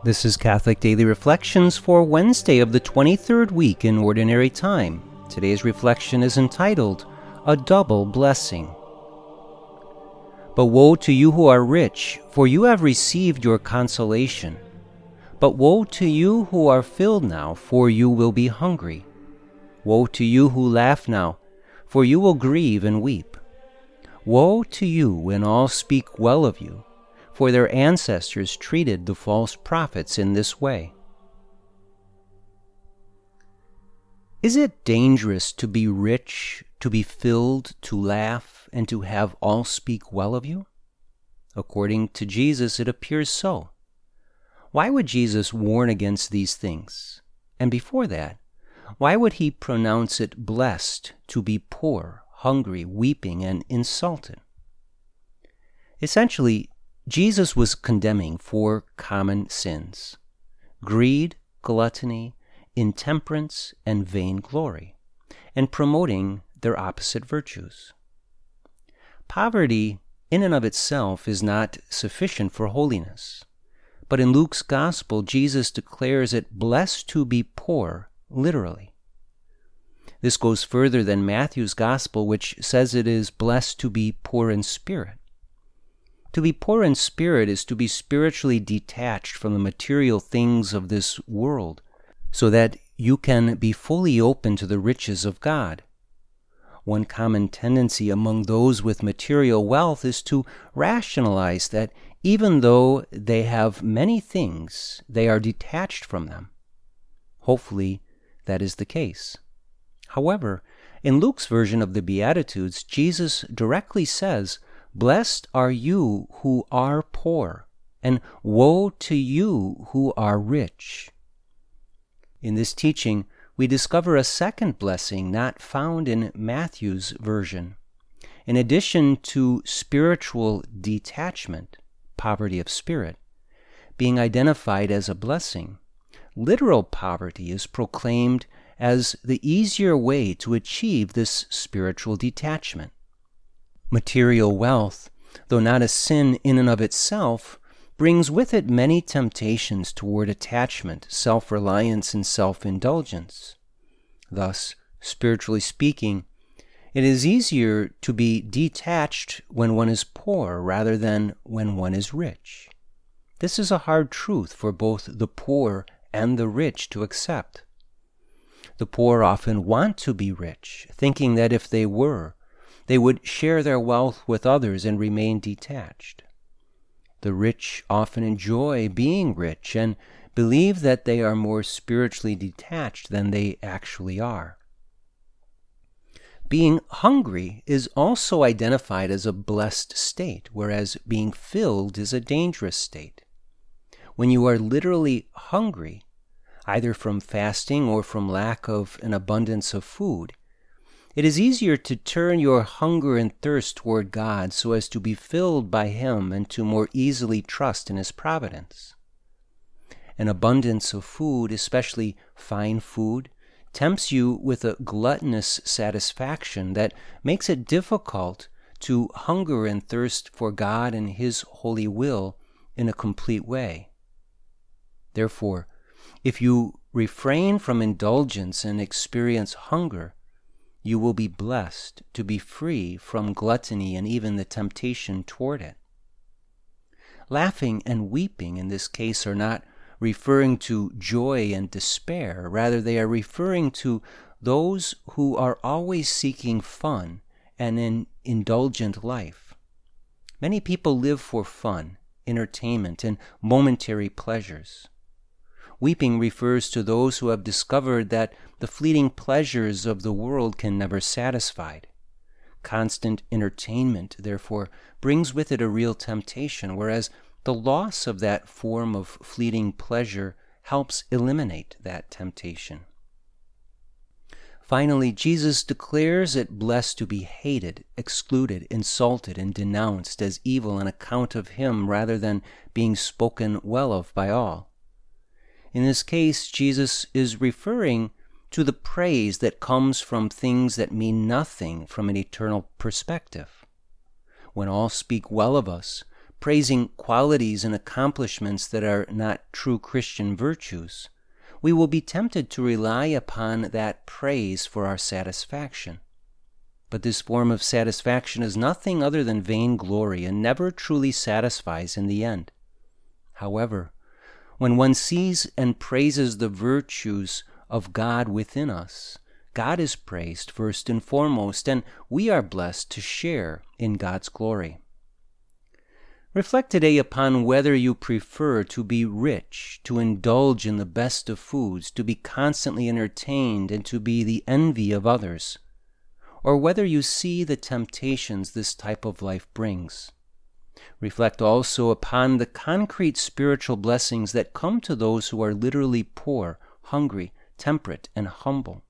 This is Catholic Daily Reflections for Wednesday of the 23rd week in Ordinary Time. Today's reflection is entitled, A Double Blessing. But woe to you who are rich, for you have received your consolation. But woe to you who are filled now, for you will be hungry. Woe to you who laugh now, for you will grieve and weep. Woe to you when all speak well of you, for their ancestors treated the false prophets in this way. Is it dangerous to be rich, to be filled, to laugh, and to have all speak well of you? According to Jesus, it appears so. Why would Jesus warn against these things? And before that, why would he pronounce it blessed to be poor, hungry, weeping, and insulted? Essentially, Jesus was condemning four common sins: greed, gluttony, intemperance, and vainglory, and promoting their opposite virtues. Poverty, in and of itself, is not sufficient for holiness. But in Luke's Gospel, Jesus declares it blessed to be poor, literally. This goes further than Matthew's Gospel, which says it is blessed to be poor in spirit. To be poor in spirit is to be spiritually detached from the material things of this world, so that you can be fully open to the riches of God. One common tendency among those with material wealth is to rationalize that even though they have many things, they are detached from them. Hopefully, that is the case. However, in Luke's version of the Beatitudes, Jesus directly says, "Blessed are you who are poor, and woe to you who are rich." In this teaching, we discover a second blessing not found in Matthew's version. In addition to spiritual detachment, poverty of spirit, being identified as a blessing, literal poverty is proclaimed as the easier way to achieve this spiritual detachment. Material wealth, though not a sin in and of itself, brings with it many temptations toward attachment, self-reliance, and self-indulgence. Thus, spiritually speaking, it is easier to be detached when one is poor rather than when one is rich. This is a hard truth for both the poor and the rich to accept. The poor often want to be rich, thinking that if they were, they would share their wealth with others and remain detached. The rich often enjoy being rich and believe that they are more spiritually detached than they actually are. Being hungry is also identified as a blessed state, whereas being filled is a dangerous state. When you are literally hungry, either from fasting or from lack of an abundance of food, it is easier to turn your hunger and thirst toward God so as to be filled by Him and to more easily trust in His providence. An abundance of food, especially fine food, tempts you with a gluttonous satisfaction that makes it difficult to hunger and thirst for God and His holy will in a complete way. Therefore, if you refrain from indulgence and experience hunger, you will be blessed to be free from gluttony and even the temptation toward it. Laughing and weeping in this case are not referring to joy and despair. Rather, they are referring to those who are always seeking fun and an indulgent life. Many people live for fun, entertainment, and momentary pleasures. Weeping refers to those who have discovered that the fleeting pleasures of the world can never satisfy. Constant entertainment, therefore, brings with it a real temptation, whereas the loss of that form of fleeting pleasure helps eliminate that temptation. Finally, Jesus declares it blessed to be hated, excluded, insulted, and denounced as evil on account of Him rather than being spoken well of by all. In this case, Jesus is referring to the praise that comes from things that mean nothing from an eternal perspective. When all speak well of us, praising qualities and accomplishments that are not true Christian virtues, we will be tempted to rely upon that praise for our satisfaction. But this form of satisfaction is nothing other than vainglory and never truly satisfies in the end. However, when one sees and praises the virtues of God within us, God is praised first and foremost, and we are blessed to share in God's glory. Reflect today upon whether you prefer to be rich, to indulge in the best of foods, to be constantly entertained, and to be the envy of others, or whether you see the temptations this type of life brings. Reflect also upon the concrete spiritual blessings that come to those who are literally poor, hungry, temperate, and humble.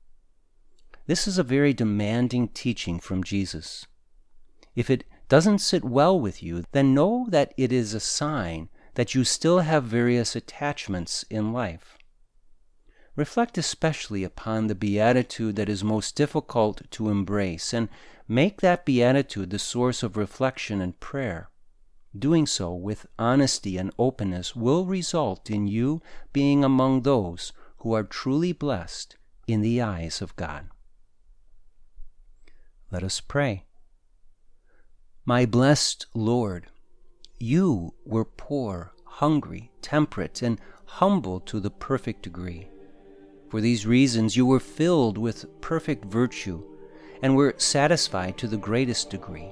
This is a very demanding teaching from Jesus. If it doesn't sit well with you, then know that it is a sign that you still have various attachments in life. Reflect especially upon the beatitude that is most difficult to embrace, and make that beatitude the source of reflection and prayer. Doing so with honesty and openness will result in you being among those who are truly blessed in the eyes of God. Let us pray. My blessed Lord, you were poor, hungry, temperate, and humble to the perfect degree. For these reasons you were filled with perfect virtue and were satisfied to the greatest degree.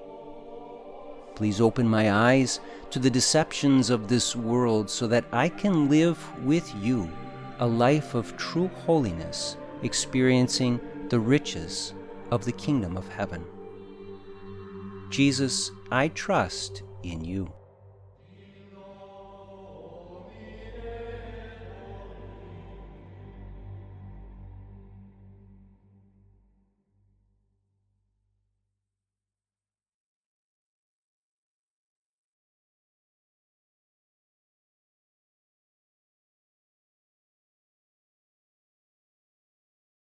Please open my eyes to the deceptions of this world so that I can live with you a life of true holiness, experiencing the riches of the kingdom of heaven. Jesus, I trust in you.